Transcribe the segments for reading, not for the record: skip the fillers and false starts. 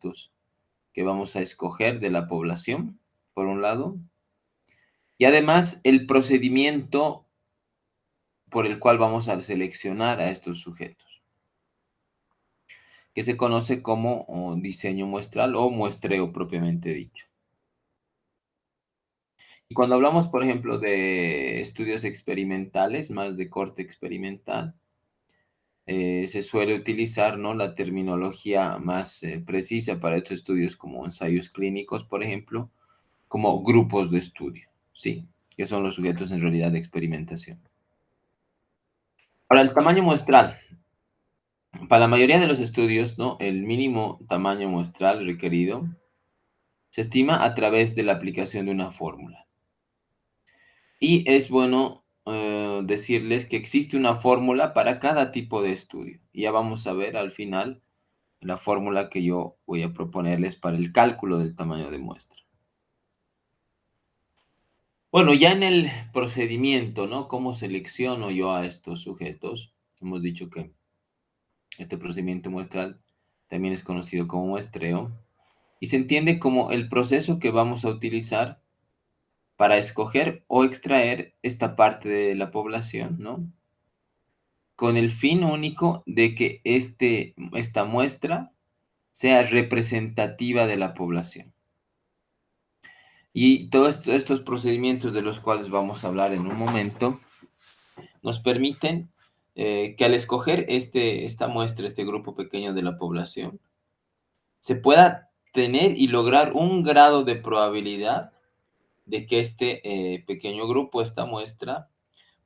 sujetos que vamos a escoger de la población, por un lado, y además el procedimiento por el cual vamos a seleccionar a estos sujetos, que se conoce como diseño muestral o muestreo propiamente dicho. Y cuando hablamos, por ejemplo, de estudios experimentales, más de corte experimental, se suele utilizar, ¿no?, la terminología más precisa para estos estudios como ensayos clínicos, por ejemplo, como grupos de estudio, ¿sí? Que son los sujetos en realidad de experimentación. Ahora, el tamaño muestral. Para la mayoría de los estudios, ¿no?, el mínimo tamaño muestral requerido se estima a través de la aplicación de una fórmula. Y es bueno decirles que existe una fórmula para cada tipo de estudio. Y ya vamos a ver al final la fórmula que yo voy a proponerles para el cálculo del tamaño de muestra. Bueno, ya en el procedimiento, ¿no? ¿Cómo selecciono yo a estos sujetos? Hemos dicho que este procedimiento muestral también es conocido como muestreo y se entiende como el proceso que vamos a utilizar para escoger o extraer esta parte de la población, ¿no? Con el fin único de que esta muestra sea representativa de la población. Y todos estos procedimientos de los cuales vamos a hablar en un momento nos permiten que al escoger esta muestra, este grupo pequeño de la población, se pueda tener y lograr un grado de probabilidad de que este pequeño grupo, esta muestra,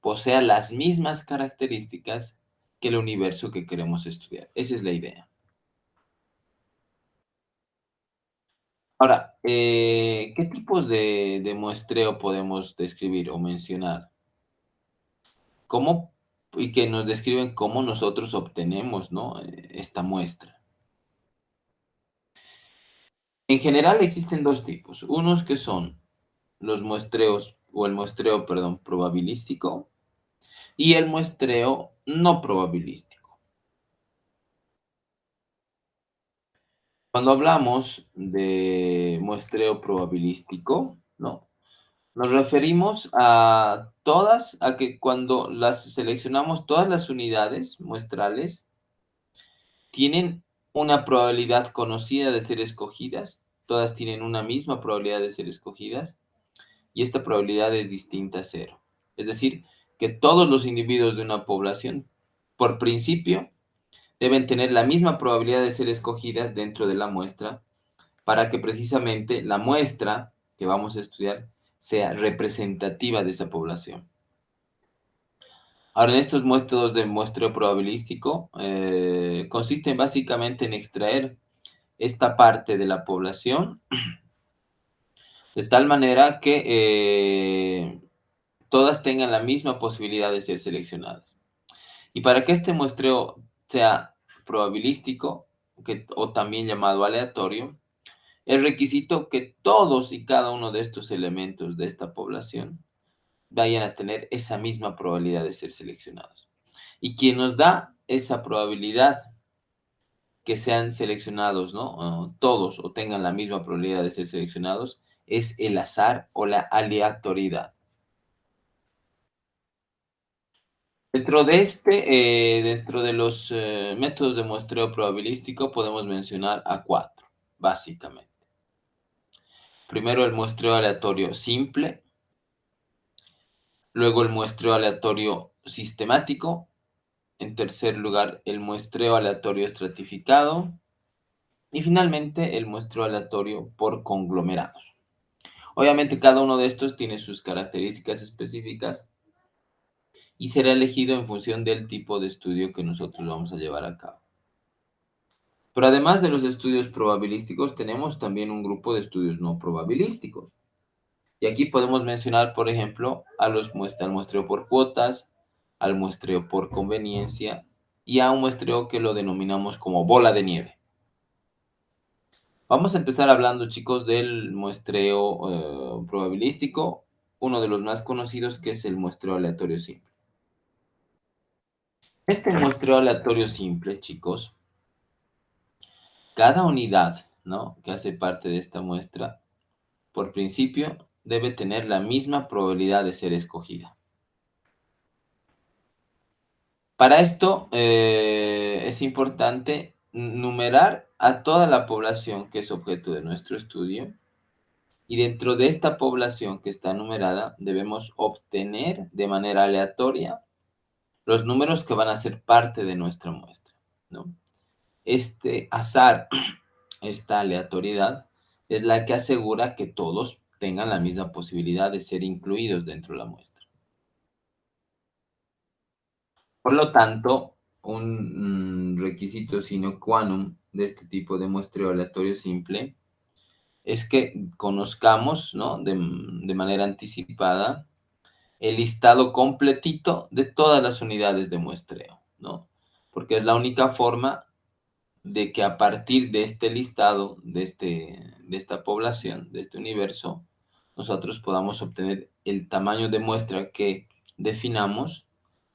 posea las mismas características que el universo que queremos estudiar. Esa es la idea. Ahora, ¿qué tipos de muestreo podemos describir o mencionar? ¿Cómo? Y que nos describen cómo nosotros obtenemos, ¿no?, esta muestra. En general existen dos tipos. Unos que son los muestreos, o el muestreo, perdón, probabilístico, y el muestreo no probabilístico. Cuando hablamos de muestreo probabilístico, ¿no?, nos referimos a que cuando las seleccionamos, todas las unidades muestrales tienen una probabilidad conocida de ser escogidas, todas tienen una misma probabilidad de ser escogidas, y esta probabilidad es distinta a cero. Es decir, que todos los individuos de una población, por principio, deben tener la misma probabilidad de ser escogidas dentro de la muestra para que precisamente la muestra que vamos a estudiar sea representativa de esa población. Ahora, en estos métodos de muestreo probabilístico, consisten básicamente en extraer esta parte de la población de tal manera que todas tengan la misma posibilidad de ser seleccionadas. Y para que este muestreo sea probabilístico, o también llamado aleatorio, es requisito que todos y cada uno de estos elementos de esta población vayan a tener esa misma probabilidad de ser seleccionados. Y quien nos da esa probabilidad que sean seleccionados, ¿no?, todos o tengan la misma probabilidad de ser seleccionados, es el azar o la aleatoriedad. Dentro de los métodos de muestreo probabilístico podemos mencionar a cuatro, básicamente. Primero, el muestreo aleatorio simple, luego el muestreo aleatorio sistemático, en tercer lugar, el muestreo aleatorio estratificado y finalmente el muestreo aleatorio por conglomerados. Obviamente cada uno de estos tiene sus características específicas y será elegido en función del tipo de estudio que nosotros vamos a llevar a cabo. Pero además de los estudios probabilísticos, tenemos también un grupo de estudios no probabilísticos. Y aquí podemos mencionar, por ejemplo, al muestreo por cuotas, al muestreo por conveniencia y a un muestreo que lo denominamos como bola de nieve. Vamos a empezar hablando, chicos, del muestreo probabilístico, uno de los más conocidos, que es el muestreo aleatorio simple. Este muestreo aleatorio simple, chicos, cada unidad ¿no?, que hace parte de esta muestra, por principio, debe tener la misma probabilidad de ser escogida. Para esto es importante numerar a toda la población que es objeto de nuestro estudio, y dentro de esta población que está numerada debemos obtener de manera aleatoria los números que van a ser parte de nuestra muestra, ¿no? Este azar, esta aleatoriedad, es la que asegura que todos tengan la misma posibilidad de ser incluidos dentro de la muestra. Por lo tanto, un requisito sine qua non de este tipo de muestreo aleatorio simple es que conozcamos, ¿no?, de manera anticipada el listado completito de todas las unidades de muestreo, ¿no? Porque es la única forma de que a partir de este listado, de esta población, de este universo, nosotros podamos obtener el tamaño de muestra que definamos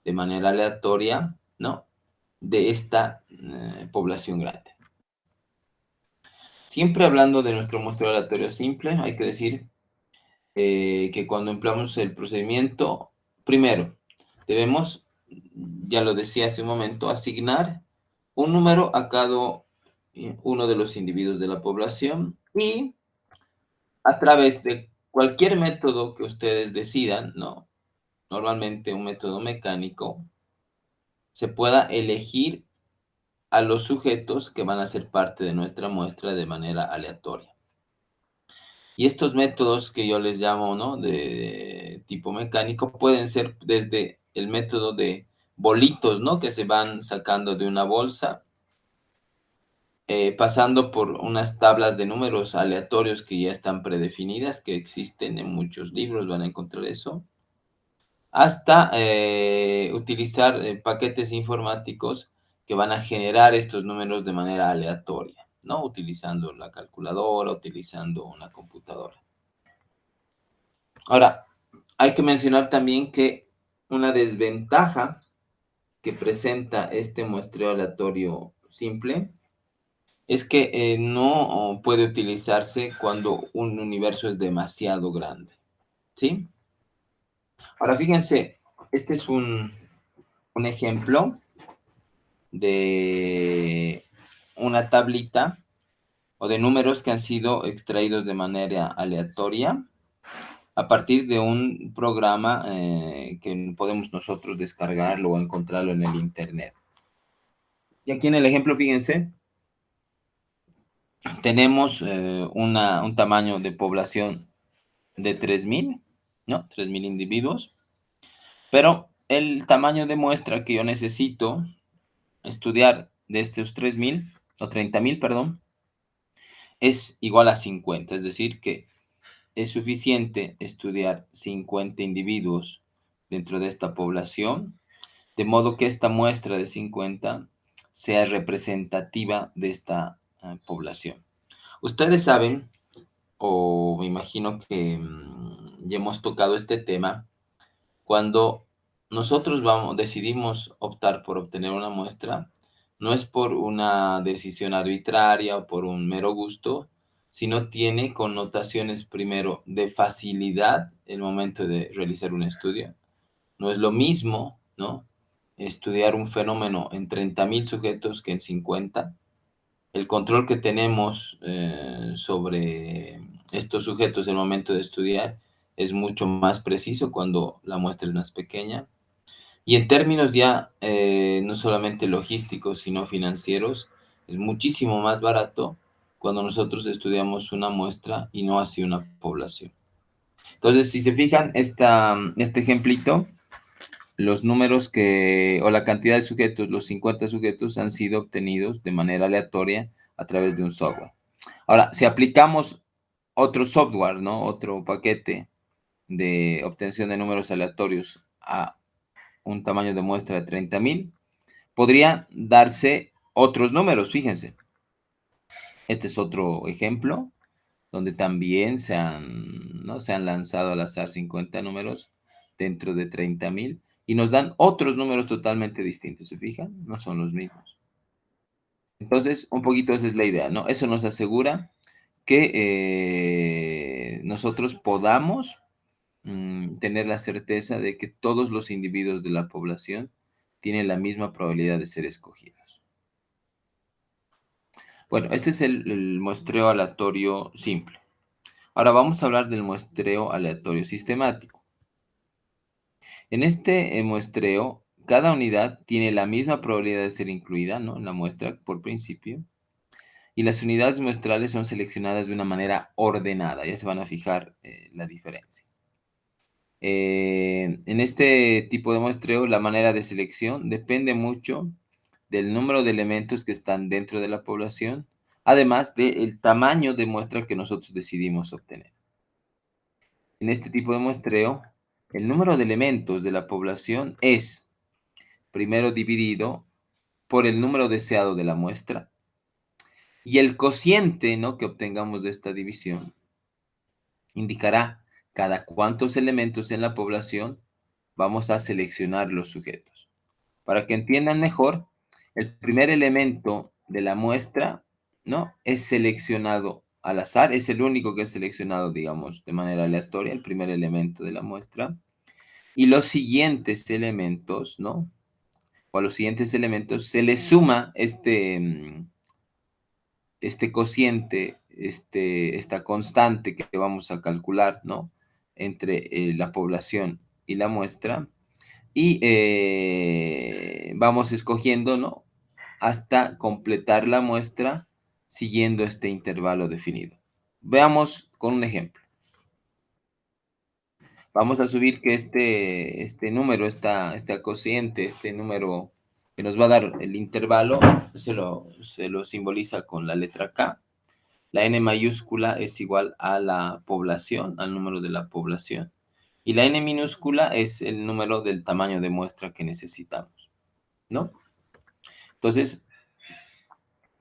de manera aleatoria, ¿no?, de esta población grande. Siempre hablando de nuestro muestreo aleatorio simple, hay que decir que cuando empleamos el procedimiento, primero, debemos, ya lo decía hace un momento, asignar un número a cada uno de los individuos de la población, y a través de cualquier método que ustedes decidan, ¿no?, normalmente un método mecánico, se pueda elegir a los sujetos que van a ser parte de nuestra muestra de manera aleatoria. Y estos métodos que yo les llamo, ¿no?, de tipo mecánico, pueden ser desde el método de bolitos, ¿no?, que se van sacando de una bolsa, pasando por unas tablas de números aleatorios que ya están predefinidas, que existen en muchos libros, van a encontrar eso, hasta utilizar paquetes informáticos que van a generar estos números de manera aleatoria, ¿no?, utilizando la calculadora, utilizando una computadora. Ahora, hay que mencionar también que una desventaja que presenta este muestreo aleatorio simple es que no puede utilizarse cuando un universo es demasiado grande, ¿sí? Ahora, fíjense, este es un ejemplo de una tablita o de números que han sido extraídos de manera aleatoria a partir de un programa que podemos nosotros descargarlo o encontrarlo en el internet. Y aquí en el ejemplo, fíjense, tenemos un tamaño de población de 3,000, ¿no? 3,000 individuos, pero el tamaño de muestra que yo necesito estudiar de estos 3,000, o 30,000, perdón, es igual a 50, es decir, que es suficiente estudiar 50 individuos dentro de esta población, de modo que esta muestra de 50 sea representativa de esta población. Ustedes saben, o me imagino que ya hemos tocado este tema, cuando nosotros decidimos optar por obtener una muestra, no es por una decisión arbitraria o por un mero gusto, sino tiene connotaciones, primero, de facilidad en el momento de realizar un estudio. No es lo mismo, ¿no?, estudiar un fenómeno en 30,000 sujetos que en 50. El control que tenemos sobre estos sujetos en el momento de estudiar es mucho más preciso cuando la muestra es más pequeña. Y en términos ya no solamente logísticos, sino financieros, es muchísimo más barato cuando nosotros estudiamos una muestra y no así una población. Entonces, si se fijan, este ejemplito, los números o la cantidad de sujetos, los 50 sujetos, han sido obtenidos de manera aleatoria a través de un software. Ahora, si aplicamos otro software, ¿no?, otro paquete de obtención de números aleatorios a un tamaño de muestra de 30,000, podría darse otros números, fíjense. Este es otro ejemplo donde también se han lanzado al azar 50 números dentro de 30,000 y nos dan otros números totalmente distintos, ¿se fijan? No son los mismos. Entonces, un poquito esa es la idea, ¿no? Eso nos asegura que nosotros podamos tener la certeza de que todos los individuos de la población tienen la misma probabilidad de ser escogidos. Bueno, este es el muestreo aleatorio simple. Ahora vamos a hablar del muestreo aleatorio sistemático. En este muestreo, cada unidad tiene la misma probabilidad de ser incluida, ¿no?, en la muestra por principio, y las unidades muestrales son seleccionadas de una manera ordenada. Ya se van a fijar la diferencia. En este tipo de muestreo, la manera de selección depende mucho del número de elementos que están dentro de la población, además del tamaño de muestra que nosotros decidimos obtener. En este tipo de muestreo, el número de elementos de la población es primero dividido por el número deseado de la muestra y el cociente, ¿no?, que obtengamos de esta división indicará cada cuántos elementos en la población vamos a seleccionar los sujetos. Para que entiendan mejor, el primer elemento de la muestra, ¿no?, es seleccionado al azar, es el único que es seleccionado, digamos, de manera aleatoria, el primer elemento de la muestra, y los siguientes elementos, ¿no?, o a los siguientes elementos se le suma este cociente, esta constante que vamos a calcular, ¿no?, entre la población y la muestra, y vamos escogiendo, ¿no?, hasta completar la muestra siguiendo este intervalo definido. Veamos con un ejemplo. Vamos a subir que este número, este cociente, este número que nos va a dar el intervalo, se lo simboliza con la letra K. La N mayúscula es igual a la población, al número de la población. Y la N minúscula es el número del tamaño de muestra que necesitamos, ¿no? Entonces,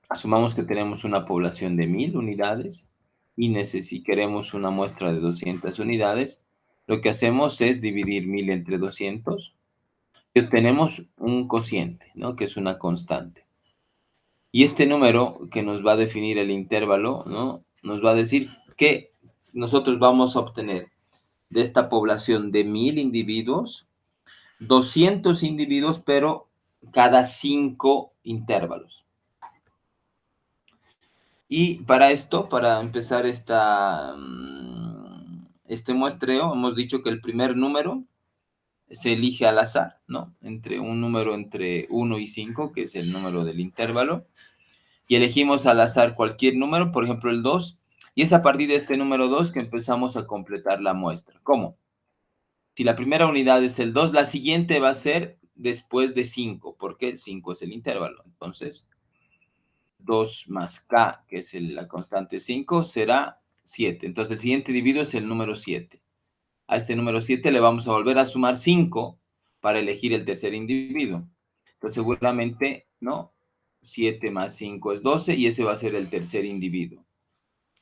asumamos que tenemos una población de 1000 unidades y queremos una muestra de 200 unidades. Lo que hacemos es dividir 1000 entre 200 y obtenemos un cociente, ¿no?, que es una constante. Y este número que nos va a definir el intervalo, ¿no?, nos va a decir que nosotros vamos a obtener de esta población de 1000 individuos, 200 individuos, pero cada 5 intervalos. Y para esto, para empezar este muestreo, hemos dicho que el primer número se elige al azar, ¿no?, entre un número entre 1 y 5, que es el número del intervalo, y elegimos al azar cualquier número, por ejemplo el 2, y es a partir de este número 2 que empezamos a completar la muestra. ¿Cómo? Si la primera unidad es el 2, la siguiente va a ser después de 5, porque el 5 es el intervalo. Entonces, 2 más K, que es la constante 5, será 7. Entonces, el siguiente individuo es el número 7. A este número 7 le vamos a volver a sumar 5 para elegir el tercer individuo. Entonces, seguramente, ¿no?, 7 más 5 es 12 y ese va a ser el tercer individuo.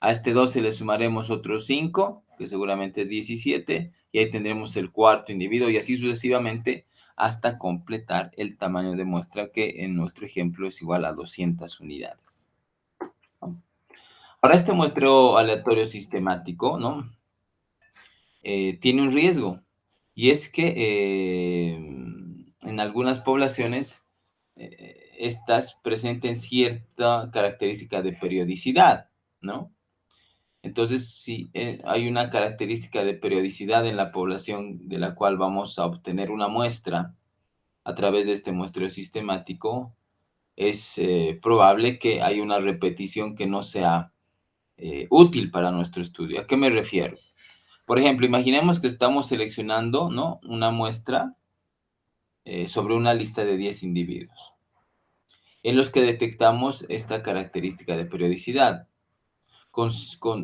A este 12 le sumaremos otros 5, que seguramente es 17, y ahí tendremos el cuarto individuo y así sucesivamente hasta completar el tamaño de muestra que en nuestro ejemplo es igual a 200 unidades. Para este muestreo aleatorio sistemático, ¿no?, tiene un riesgo, y es que en algunas poblaciones estas presenten cierta característica de periodicidad, ¿no? Entonces, si hay una característica de periodicidad en la población de la cual vamos a obtener una muestra a través de este muestreo sistemático, es probable que haya una repetición que no sea útil para nuestro estudio. ¿A qué me refiero? Por ejemplo, imaginemos que estamos seleccionando, ¿no?, una muestra sobre una lista de 10 individuos, en los que detectamos esta característica de periodicidad,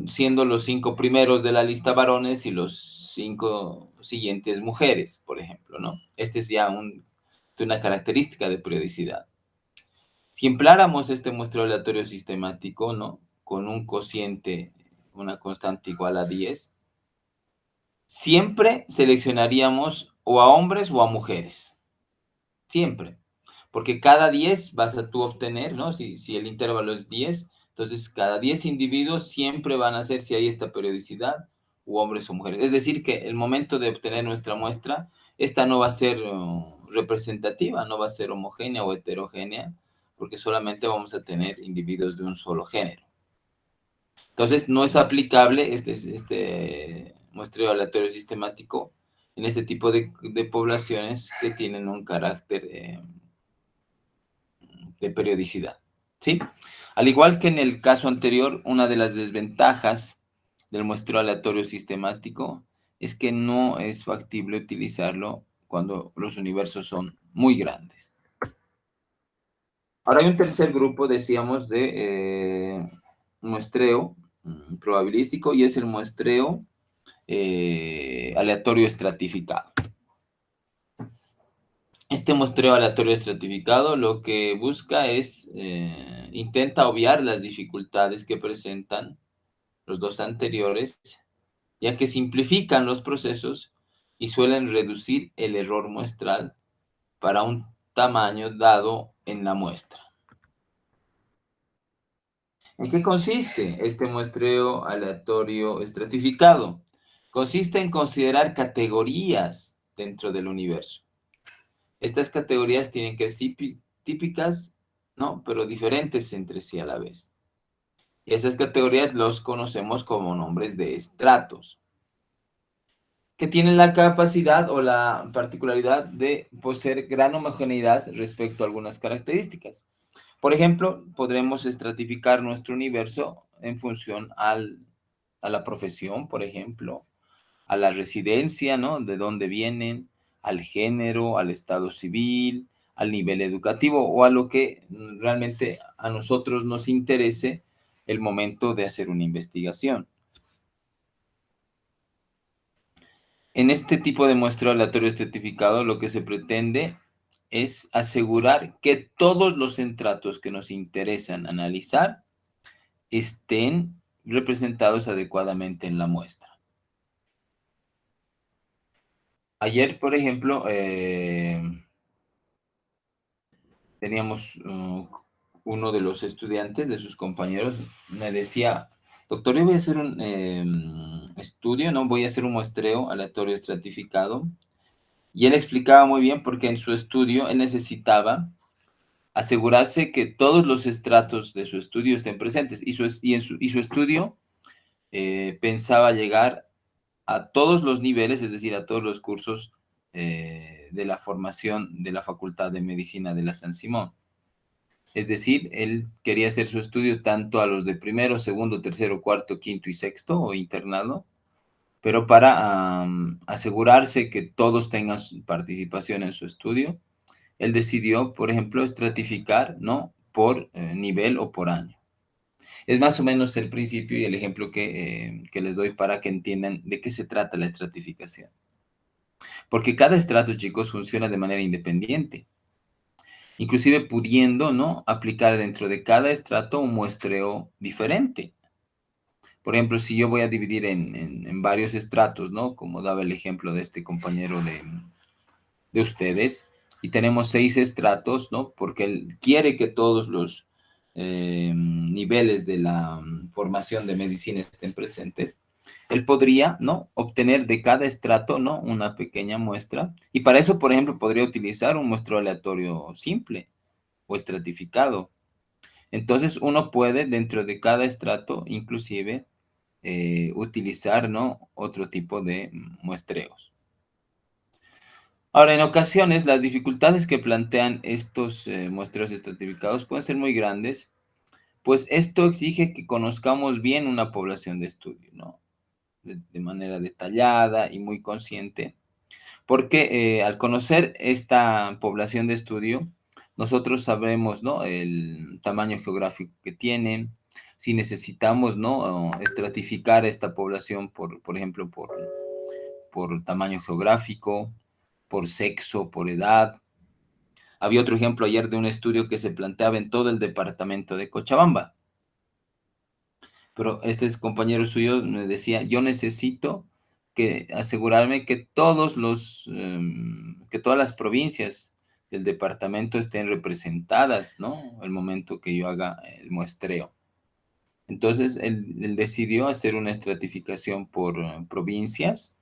siendo los 5 primeros de la lista varones y los 5 siguientes mujeres, por ejemplo, ¿no? Este es ya una característica de periodicidad. Si empleáramos este muestreo aleatorio sistemático, ¿no?, con un cociente, una constante igual a 10, siempre seleccionaríamos o a hombres o a mujeres. Siempre. porque cada 10 vas a tú obtener, ¿no? Si el intervalo es 10, entonces cada 10 individuos siempre van a ser, si hay esta periodicidad, u hombres o mujeres. Es decir, que el momento de obtener nuestra muestra, esta no va a ser representativa, no va a ser homogénea o heterogénea, porque solamente vamos a tener individuos de un solo género. Entonces, no es aplicable este muestreo aleatorio sistemático en este tipo de poblaciones que tienen un carácter de periodicidad, ¿sí? Al igual que en el caso anterior, una de las desventajas del muestreo aleatorio sistemático es que no es factible utilizarlo cuando los universos son muy grandes. Ahora hay un tercer grupo, decíamos, de muestreo probabilístico, y es el muestreo aleatorio estratificado. Este muestreo aleatorio estratificado lo que busca es, intenta obviar las dificultades que presentan los dos anteriores, ya que simplifican los procesos y suelen reducir el error muestral para un tamaño dado en la muestra. ¿En qué consiste este muestreo aleatorio estratificado? Consiste en considerar categorías dentro del universo. Estas categorías tienen que ser típicas, ¿no? Pero diferentes entre sí a la vez. Y esas categorías los conocemos como nombres de estratos, que tienen la capacidad o la particularidad de poseer gran homogeneidad respecto a algunas características. Por ejemplo, podremos estratificar nuestro universo en función a la profesión, por ejemplo, a la residencia, ¿no? De dónde vienen, al género, al estado civil, al nivel educativo o a lo que realmente a nosotros nos interese el momento de hacer una investigación. En este tipo de muestreo aleatorio estratificado, lo que se pretende es asegurar que todos los estratos que nos interesan analizar estén representados adecuadamente en la muestra. Ayer, por ejemplo, teníamos uno de los estudiantes, de sus compañeros, me decía, doctor, yo voy a hacer un estudio, ¿no? Voy a hacer un muestreo aleatorio estratificado. Y él explicaba muy bien porque en su estudio él necesitaba asegurarse que todos los estratos de su estudio estén presentes. Y su estudio pensaba llegar a todos los niveles, es decir, a todos los cursos de la formación de la Facultad de Medicina de la San Simón. Es decir, él quería hacer su estudio tanto a los de primero, segundo, tercero, cuarto, quinto y sexto o internado, pero para asegurarse que todos tengan participación en su estudio, él decidió, por ejemplo, estratificar, ¿no? Por nivel o por año. Es más o menos el principio y el ejemplo que les doy para que entiendan de qué se trata la estratificación. Porque cada estrato, chicos, funciona de manera independiente, inclusive pudiendo, ¿no? Aplicar dentro de cada estrato un muestreo diferente. Por ejemplo, si yo voy a dividir en varios estratos, ¿no? Como daba el ejemplo de este compañero de ustedes, y tenemos 6 estratos, ¿no? Porque él quiere que todos los niveles de la formación de medicina estén presentes. Él podría, ¿no? Obtener de cada estrato, ¿no? Una pequeña muestra. Y para eso, por ejemplo, podría utilizar un muestreo aleatorio simple o estratificado. Entonces, uno puede, dentro de cada estrato, inclusive, utilizar, ¿no? Otro tipo de muestreos. Ahora, en ocasiones, las dificultades que plantean estos muestreos estratificados pueden ser muy grandes, pues esto exige que conozcamos bien una población de estudio, ¿no? De manera detallada y muy consciente, porque al conocer esta población de estudio, nosotros sabremos, ¿no? El tamaño geográfico que tiene, si necesitamos, ¿no? Estratificar esta población, por ejemplo, por tamaño geográfico, por sexo, por edad. Había otro ejemplo ayer de un estudio que se planteaba en todo el departamento de Cochabamba. Pero este compañero suyo me decía, yo necesito asegurarme que que todas las provincias del departamento estén representadas, ¿no? El momento que yo haga el muestreo. Entonces, él decidió hacer una estratificación por provincias,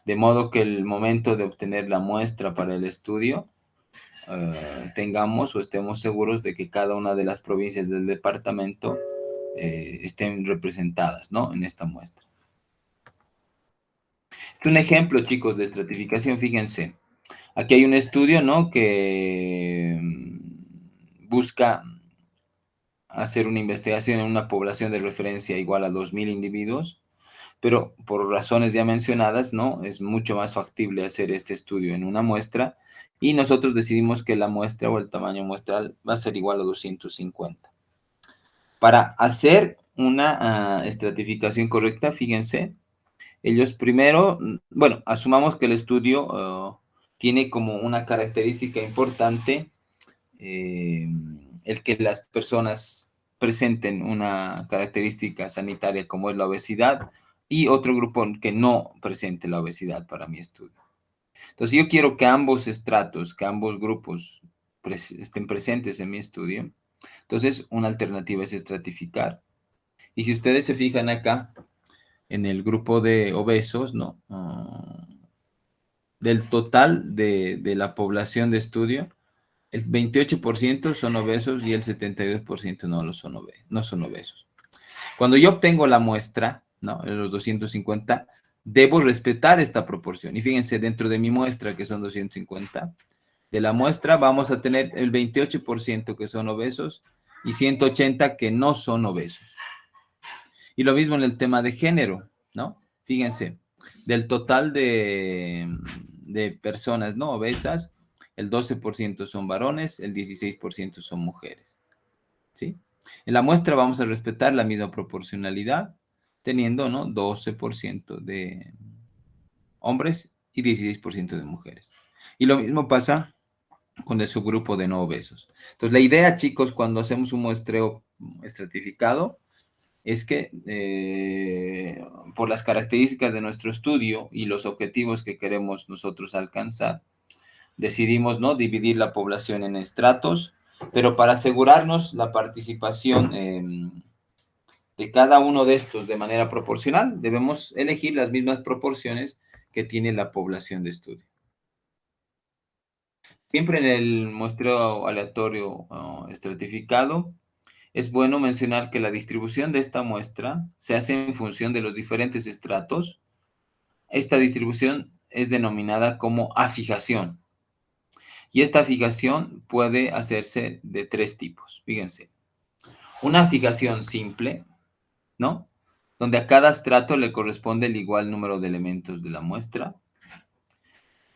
de modo que el momento de obtener la muestra para el estudio, tengamos o estemos seguros de que cada una de las provincias del departamento estén representadas, ¿no? En esta muestra. Un ejemplo, chicos, de estratificación, fíjense. Aquí hay un estudio, ¿no? Que busca hacer una investigación en una población de referencia igual a 2.000 individuos, pero por razones ya mencionadas, ¿no? Es mucho más factible hacer este estudio en una muestra y nosotros decidimos que la muestra o el tamaño muestral va a ser igual a 250. Para hacer una estratificación correcta, fíjense, ellos primero, bueno, asumamos que el estudio tiene como una característica importante el que las personas presenten una característica sanitaria como es la obesidad y otro grupo que no presente la obesidad para mi estudio. Entonces yo quiero que ambos estratos, que ambos grupos estén presentes en mi estudio. Entonces una alternativa es estratificar. Y si ustedes se fijan acá, en el grupo de obesos, ¿no? Del total de la población de estudio, el 28% son obesos y el 72% no son obesos. Cuando yo obtengo la muestra, ¿no? En los 250, debo respetar esta proporción. Y fíjense, dentro de mi muestra, que son 250, de la muestra vamos a tener el 28% que son obesos y 180 que no son obesos. Y lo mismo en el tema de género, ¿no? Fíjense, del total de personas no obesas, el 12% son varones, el 16% son mujeres, ¿sí? En la muestra vamos a respetar la misma proporcionalidad, teniendo, ¿no? 12% de hombres y 16% de mujeres. Y lo mismo pasa con el subgrupo de no obesos. Entonces, la idea, chicos, cuando hacemos un muestreo estratificado, es que por las características de nuestro estudio y los objetivos que queremos nosotros alcanzar, decidimos, ¿no?, dividir la población en estratos, pero para asegurarnos la participación de cada uno de estos de manera proporcional, debemos elegir las mismas proporciones que tiene la población de estudio. Siempre en el muestreo aleatorio estratificado, es bueno mencionar que la distribución de esta muestra se hace en función de los diferentes estratos. Esta distribución es denominada como afijación. Y esta fijación puede hacerse de tres tipos. Fíjense, una fijación simple, ¿no? Donde a cada estrato le corresponde el igual número de elementos de la muestra.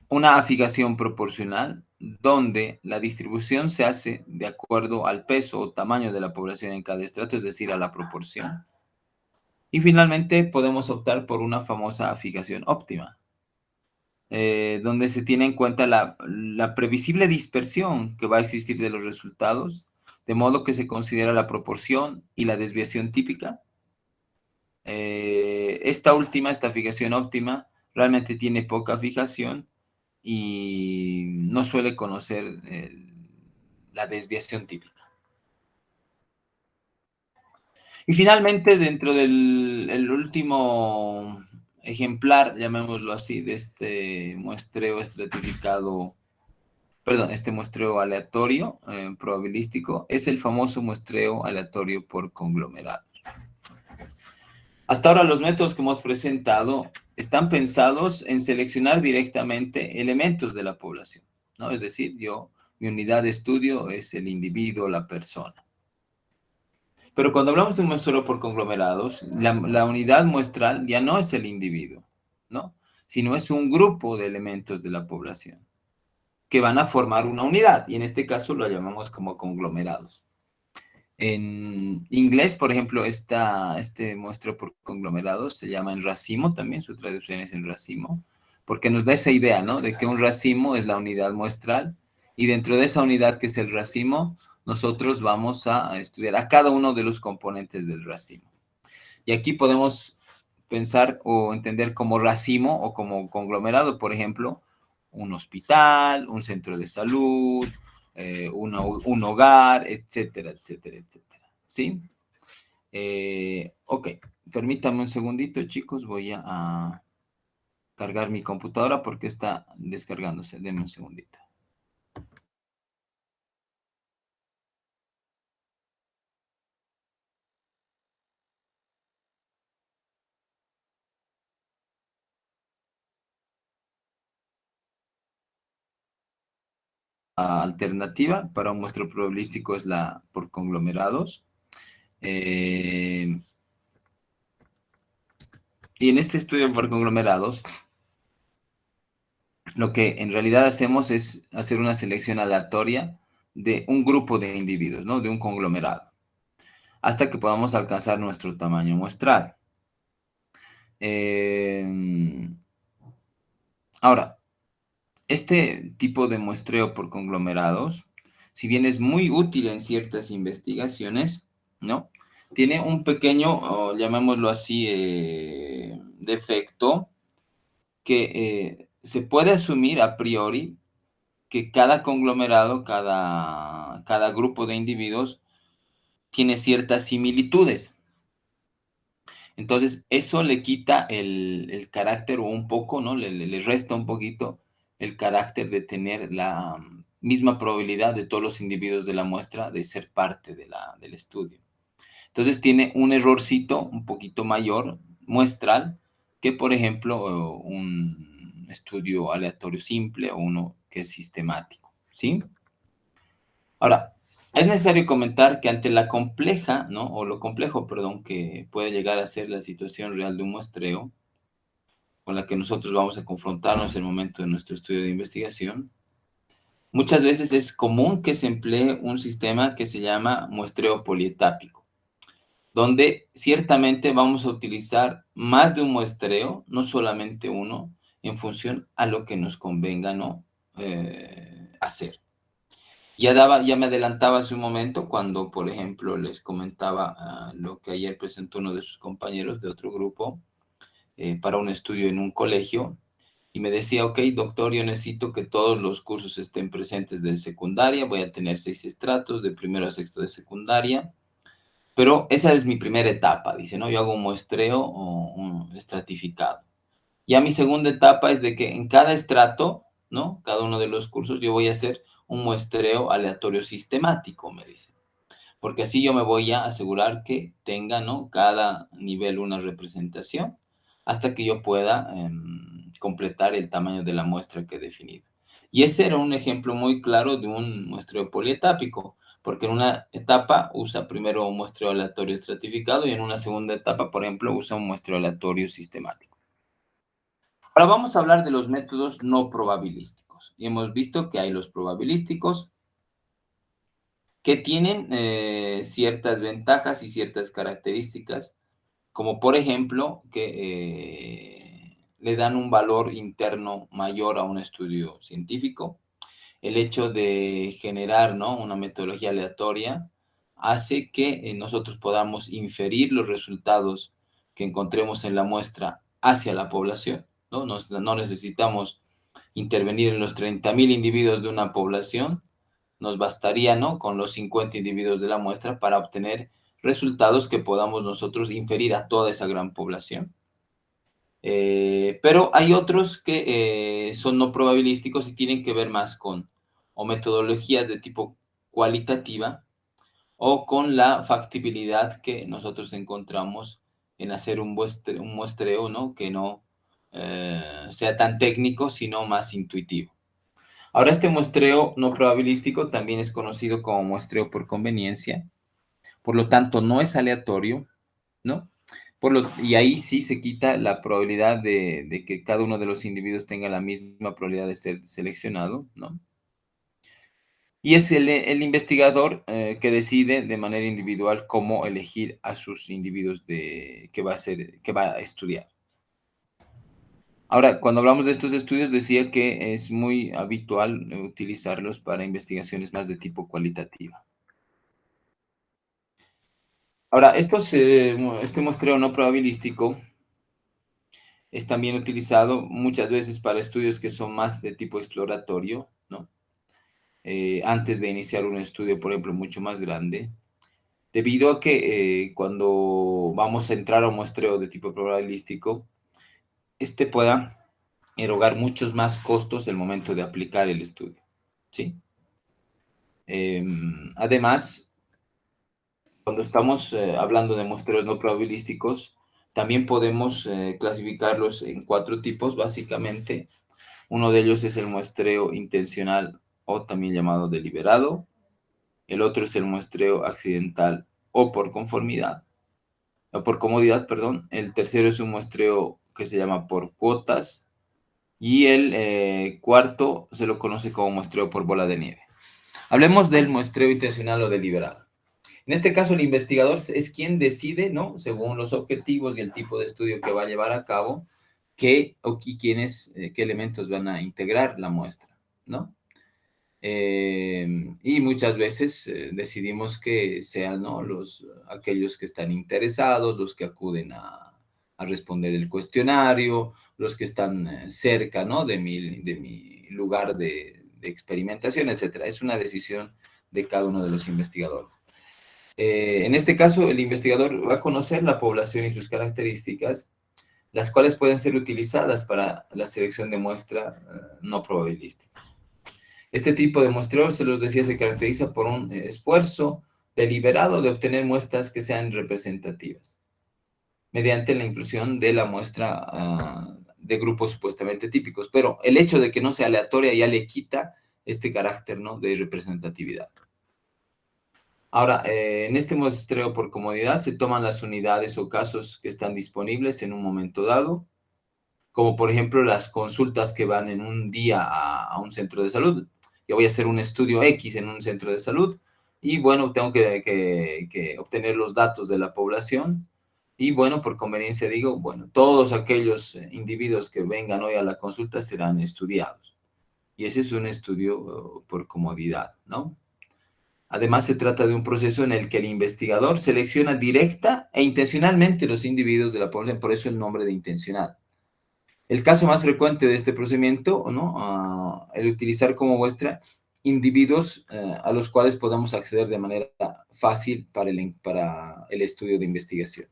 Una fijación proporcional, donde la distribución se hace de acuerdo al peso o tamaño de la población en cada estrato, es decir, a la proporción. Y finalmente podemos optar por una famosa fijación óptima, donde se tiene en cuenta la previsible dispersión que va a existir de los resultados, de modo que se considera la proporción y la desviación típica. Esta fijación óptima, realmente tiene poca fijación y no suele conocer la desviación típica. Y finalmente, dentro del último ejemplar, llamémoslo así, de este muestreo estratificado, perdón, este muestreo aleatorio probabilístico, es el famoso muestreo aleatorio por conglomerados. Hasta ahora los métodos que hemos presentado están pensados en seleccionar directamente elementos de la población, ¿no? Es decir, mi unidad de estudio es el individuo, la persona. Pero cuando hablamos de un muestreo por conglomerados, la unidad muestral ya no es el individuo, ¿no? Sino es un grupo de elementos de la población que van a formar una unidad, y en este caso lo llamamos como conglomerados. En inglés, por ejemplo, este muestreo por conglomerados se llama en racimo también, su traducción es en racimo, porque nos da esa idea, ¿no? De que un racimo es la unidad muestral, y dentro de esa unidad que es el racimo, nosotros vamos a estudiar a cada uno de los componentes del racimo. Y aquí podemos pensar o entender como racimo o como conglomerado, por ejemplo, un hospital, un centro de salud, un hogar, etcétera, etcétera, etcétera. ¿Sí? Ok, permítame un segundito, chicos, voy a cargar mi computadora porque está descargándose. Denme un segundito. Alternativa para un muestreo probabilístico es la por conglomerados. Y en este estudio por conglomerados, lo que en realidad hacemos es hacer una selección aleatoria de un grupo de individuos, ¿no? De un conglomerado, hasta que podamos alcanzar nuestro tamaño muestral. Ahora, este tipo de muestreo por conglomerados, si bien es muy útil en ciertas investigaciones, ¿no? Tiene un pequeño, llamémoslo así, defecto que se puede asumir a priori que cada conglomerado, cada grupo de individuos tiene ciertas similitudes. Entonces, eso le quita el carácter o un poco, ¿no? Le resta un poquito el carácter de tener la misma probabilidad de todos los individuos de la muestra de ser parte del estudio. Entonces, tiene un errorcito un poquito mayor, muestral, que por ejemplo un estudio aleatorio simple o uno que es sistemático, ¿sí? Ahora, es necesario comentar que ante la compleja, ¿no? O lo complejo, perdón, que puede llegar a ser la situación real de un muestreo, con la que nosotros vamos a confrontarnos en el momento de nuestro estudio de investigación, muchas veces es común que se emplee un sistema que se llama muestreo polietápico, donde ciertamente vamos a utilizar más de un muestreo, no solamente uno, en función a lo que nos convenga, ¿no? Hacer. Ya me adelantaba hace un momento cuando, por ejemplo, les comentaba lo que ayer presentó uno de sus compañeros de otro grupo para un estudio en un colegio y me decía, ok, doctor, yo necesito que todos los cursos estén presentes de secundaria, voy a tener 6 estratos de primero a sexto de secundaria, pero esa es mi primera etapa, dice, ¿no? Yo hago un muestreo o un estratificado. Ya mi segunda etapa es de que en cada estrato, ¿no? Cada uno de los cursos yo voy a hacer un muestreo aleatorio sistemático, me dice. Porque así yo me voy a asegurar que tenga, ¿no? Cada nivel una representación hasta que yo pueda completar el tamaño de la muestra que he definido. Y ese era un ejemplo muy claro de un muestreo polietápico, porque en una etapa usa primero un muestreo aleatorio estratificado y en una segunda etapa, por ejemplo, usa un muestreo aleatorio sistemático. Ahora vamos a hablar de los métodos no probabilísticos. Y hemos visto que hay los probabilísticos que tienen ciertas ventajas y ciertas características, como por ejemplo que le dan un valor interno mayor a un estudio científico. El hecho de generar, ¿no? Una metodología aleatoria hace que nosotros podamos inferir los resultados que encontremos en la muestra hacia la población, ¿no? No necesitamos intervenir en los 30.000 individuos de una población, nos bastaría, ¿no? Con los 50 individuos de la muestra para obtener resultados que podamos nosotros inferir a toda esa gran población. Pero hay otros que son no probabilísticos y tienen que ver más con o metodologías de tipo cualitativa o con la factibilidad que nosotros encontramos en hacer un muestreo, ¿no? Que no sea tan técnico, sino más intuitivo. Ahora, este muestreo no probabilístico también es conocido como muestreo por conveniencia, por lo tanto, no es aleatorio, ¿no? Y ahí sí se quita la probabilidad de que cada uno de los individuos tenga la misma probabilidad de ser seleccionado, ¿no? Y es el investigador que decide de manera individual cómo elegir a sus individuos que va a estudiar. Ahora, cuando hablamos de estos estudios, decía que es muy habitual utilizarlos para investigaciones más de tipo cualitativa. Ahora, este muestreo no probabilístico Es también utilizado muchas veces para estudios que son más de tipo exploratorio, ¿no? Antes de iniciar un estudio, por ejemplo, mucho más grande, debido a que cuando vamos a entrar a un muestreo de tipo probabilístico, este pueda erogar muchos más costos el momento de aplicar el estudio, ¿sí? Además, cuando estamos hablando de muestreos no probabilísticos, también podemos clasificarlos en 4 tipos, básicamente. Uno de ellos es el muestreo intencional o también llamado deliberado. El otro es el muestreo accidental o por conformidad, o por comodidad, perdón. El tercero es un muestreo que se llama por cuotas. Y el cuarto se lo conoce como muestreo por bola de nieve. Hablemos del muestreo intencional o deliberado. En este caso, el investigador es quien decide, ¿no? Según los objetivos y el tipo de estudio que va a llevar a cabo, qué qué elementos van a integrar la muestra, ¿no? Y muchas veces decidimos que sean, ¿no? Aquellos que están interesados, los que acuden a responder el cuestionario, los que están cerca, ¿no? De mi lugar de experimentación, etcétera. Es una decisión de cada uno de los investigadores. En este caso, el investigador va a conocer la población y sus características, las cuales pueden ser utilizadas para la selección de muestra no probabilística. Este tipo de muestreo, se los decía, se caracteriza por un esfuerzo deliberado de obtener muestras que sean representativas, mediante la inclusión de la muestra de grupos supuestamente típicos. Pero el hecho de que no sea aleatoria ya le quita este carácter, ¿no?, de representatividad. Ahora, en este muestreo por comodidad se toman las unidades o casos que están disponibles en un momento dado, como por ejemplo las consultas que van en un día a un centro de salud. Yo voy a hacer un estudio X en un centro de salud y bueno, tengo que obtener los datos de la población y bueno, por conveniencia digo, bueno, todos aquellos individuos que vengan hoy a la consulta serán estudiados. Y ese es un estudio por comodidad, ¿no? Además, se trata de un proceso en el que el investigador selecciona directa e intencionalmente los individuos de la población, por eso el nombre de intencional. El caso más frecuente de este procedimiento, ¿no? El utilizar como muestra individuos a los cuales podamos acceder de manera fácil para el estudio de investigación.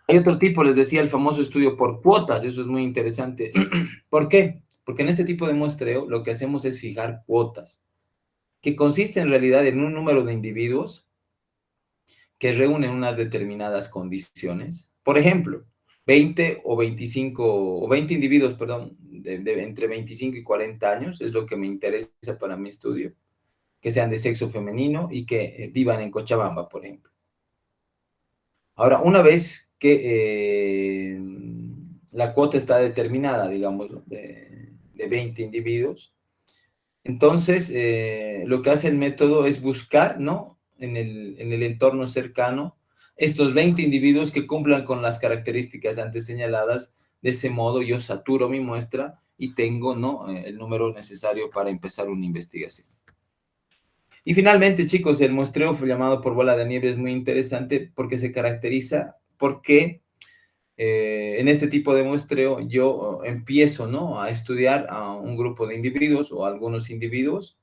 Hay otro tipo, les decía, el famoso estudio por cuotas, eso es muy interesante. ¿Por qué? Porque en este tipo de muestreo lo que hacemos es fijar cuotas, que consiste en realidad en un número de individuos que reúnen unas determinadas condiciones. Por ejemplo, 20 o 25, o 20 individuos, perdón, entre 25 y 40 años, es lo que me interesa para mi estudio, que sean de sexo femenino y que vivan en Cochabamba, por ejemplo. Ahora, una vez que la cuota está determinada, digamos, de 20 individuos, entonces lo que hace el método es buscar, ¿no?, en el entorno cercano estos 20 individuos que cumplan con las características antes señaladas. De ese modo yo saturo mi muestra y tengo, ¿no?, el número necesario para empezar una investigación. Y finalmente, chicos, el muestreo llamado por bola de nieve es muy interesante porque se caracteriza porque en este tipo de muestreo yo empiezo, ¿no?, a estudiar a un grupo de individuos o a algunos individuos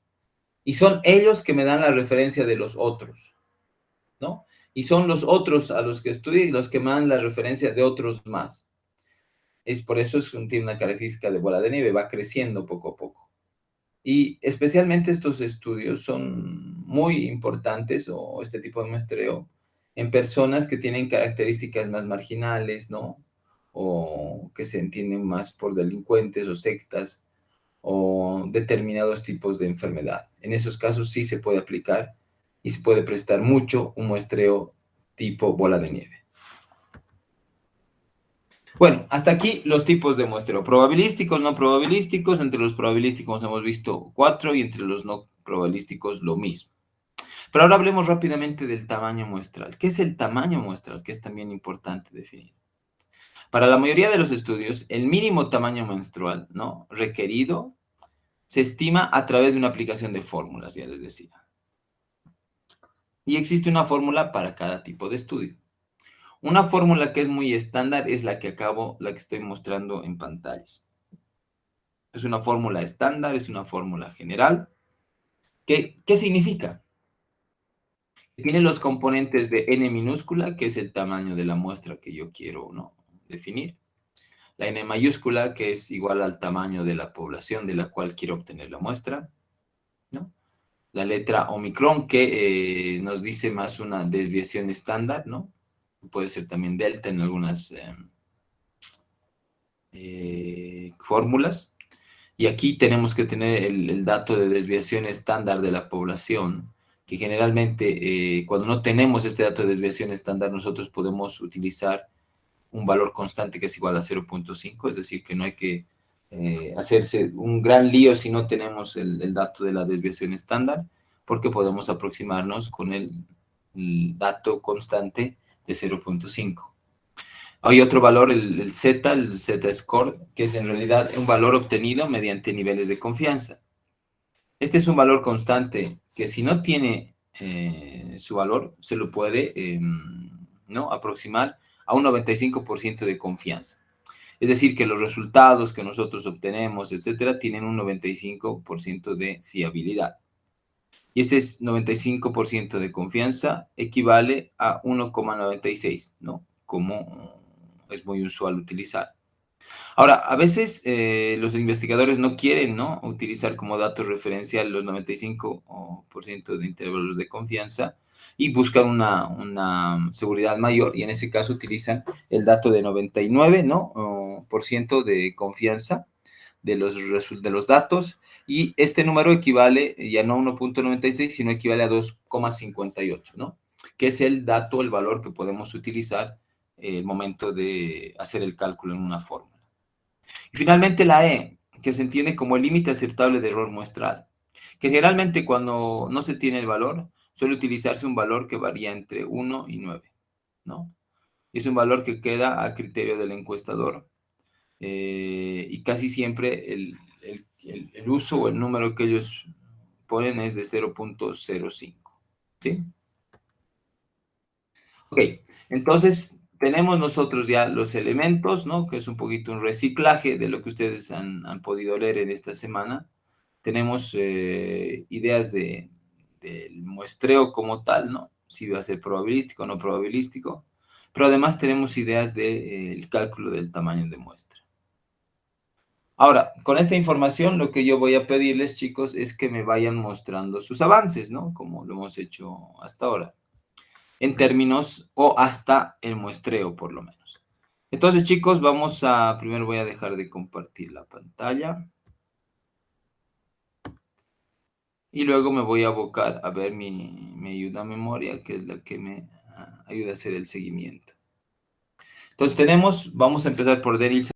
y son ellos que me dan la referencia de los otros, ¿no? Y son los otros a los que estudio y los que me dan la referencia de otros más. Es por eso tiene una característica de bola de nieve, va creciendo poco a poco. Y especialmente estos estudios son muy importantes, o este tipo de muestreo, en personas que tienen características más marginales, ¿no? O que se entienden más por delincuentes o sectas o determinados tipos de enfermedad. En esos casos sí se puede aplicar y se puede prestar mucho un muestreo tipo bola de nieve. Bueno, hasta aquí los tipos de muestreo. Probabilísticos, no probabilísticos. Entre los probabilísticos hemos visto 4 y entre los no probabilísticos lo mismo. Pero ahora hablemos rápidamente del tamaño muestral. ¿Qué es el tamaño muestral? Que es también importante definir. Para la mayoría de los estudios, el mínimo tamaño menstrual, ¿no?, requerido se estima a través de una aplicación de fórmulas, ya les decía. Y existe una fórmula para cada tipo de estudio. Una fórmula que es muy estándar es la que estoy mostrando en pantallas. Es una fórmula estándar, es una fórmula general. ¿Qué significa? Tiene los componentes de n minúscula, que es el tamaño de la muestra que yo quiero, ¿no?, definir. La n mayúscula, que es igual al tamaño de la población de la cual quiero obtener la muestra, ¿no? La letra omicron, que nos dice más una desviación estándar, ¿no? Puede ser también delta en algunas fórmulas. Y aquí tenemos que tener el dato de desviación estándar de la población, que generalmente cuando no tenemos este dato de desviación estándar, nosotros podemos utilizar un valor constante que es igual a 0.5, es decir, que no hay que hacerse un gran lío si no tenemos el dato de la desviación estándar, porque podemos aproximarnos con el dato constante de 0.5. Hay otro valor, el Z-score, que es en realidad un valor obtenido mediante niveles de confianza. Este es un valor constante que si no tiene su valor, se lo puede ¿no?, aproximar a un 95% de confianza. Es decir, que los resultados que nosotros obtenemos, etcétera, tienen un 95% de fiabilidad. Y este es 95% de confianza equivale a 1,96, ¿no?, como es muy usual utilizar. Ahora, a veces los investigadores no quieren, ¿no?, utilizar como dato referencial los 95% de intervalos de confianza y buscan una seguridad mayor, y en ese caso utilizan el dato de 99, ¿no?, por ciento de confianza de los datos, y este número equivale ya no a 1,96, sino equivale a 2,58, ¿no?, que es el dato, el valor que podemos utilizar el momento de hacer el cálculo en una fórmula. Y finalmente la E, que se entiende como el límite aceptable de error muestral, que generalmente cuando no se tiene el valor, suele utilizarse un valor que varía entre 1 y 9, ¿no? Y es un valor que queda a criterio del encuestador, y casi siempre el uso o el número que ellos ponen es de 0.05, ¿sí? Ok, entonces tenemos nosotros ya los elementos, ¿no?, que es un poquito un reciclaje de lo que ustedes han podido leer en esta semana. Tenemos ideas del muestreo como tal, ¿no?, si va a ser probabilístico o no probabilístico, pero además tenemos ideas del cálculo del tamaño de muestra. Ahora, con esta información, lo que yo voy a pedirles, chicos, es que me vayan mostrando sus avances, ¿no?, como lo hemos hecho hasta ahora, en términos o hasta el muestreo, por lo menos. Entonces, chicos, primero voy a dejar de compartir la pantalla. Y luego me voy a abocar a ver mi ayuda a memoria, que es la que me ayuda a hacer el seguimiento. Entonces vamos a empezar por Denilson.